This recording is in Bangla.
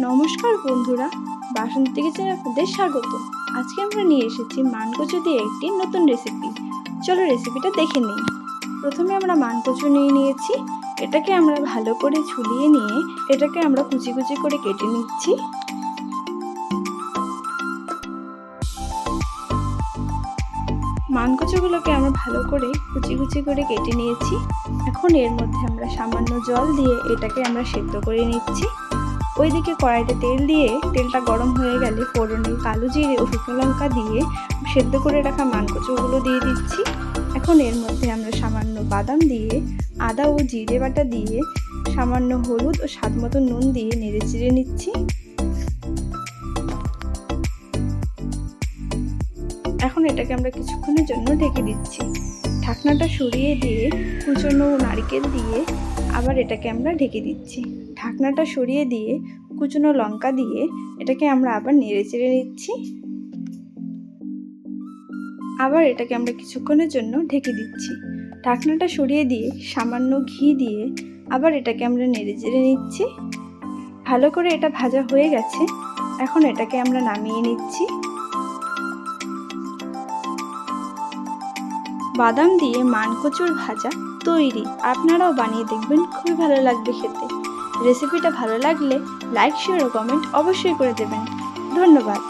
নমস্কার বন্ধুরা, বাসন্তী কিচেনে আপনাদের স্বাগত। আজকে আমরা নিয়ে এসেছি মানকচু দিয়ে একটি নতুন রেসিপি। চলো রেসিপিটা দেখে নিই। প্রথমে আমরা মানকচু নিয়ে নিয়েছি। এটাকে আমরা ভালো করে ছুলিয়ে নিয়ে এটাকে আমরা কুচি কুচি করে কেটে নিচ্ছি। মানকচুগুলোকে আমরা ভালো করে কুচি কুচি করে কেটে নিয়েছি। এখন এর মধ্যে আমরা সামান্য জল দিয়ে এটাকে আমরা সেদ্ধ করে নিচ্ছি। ওইদিকে কড়াইতে তেল দিয়ে তেলটা গরম হয়ে গেলে ফোড়নে কালো জিরে ও শুকনো লঙ্কা দিয়ে সেদ্ধ করে রাখা মানকচুগুলো দিয়ে দিচ্ছি। এখন এর মধ্যে আমরা সামান্য বাদাম দিয়ে আদা ও জিরে বাটা দিয়ে সামান্য হলুদ ও স্বাদ মতো নুন দিয়ে নেড়ে চেড়ে নিচ্ছি। এখন এটাকে আমরা কিছুক্ষণের জন্য ঢেকে দিচ্ছি। ঢাকনাটা সরিয়ে দিয়ে কুচনো নারকেল দিয়ে আবার এটাকে আমরা ঢেকে দিচ্ছি। ঢাকনাটা সরিয়ে দিয়ে কুচনো লঙ্কা দিয়ে এটাকে আমরা আবার নেড়ে চেড়ে নিচ্ছি। আবার এটাকে আমরা কিছুক্ষণের জন্য ঢেকে দিচ্ছি। ঢাকনাটা সরিয়ে দিয়ে সামান্য ঘি দিয়ে আবার এটাকে আমরা নেড়ে চেড়ে নিচ্ছি। ভালো করে এটা ভাজা হয়ে গেছে। এখন এটাকে আমরা নামিয়ে নিচ্ছি। বাদাম দিয়ে মানকচুর ভাজা তৈরি। আপনারাও বানিয়ে দেখবেন, খুবই ভালো লাগবে খেতে। রেসিপিটা ভালো লাগলে লাইক, শেয়ার ও কমেন্ট অবশ্যই করে দেবেন। ধন্যবাদ।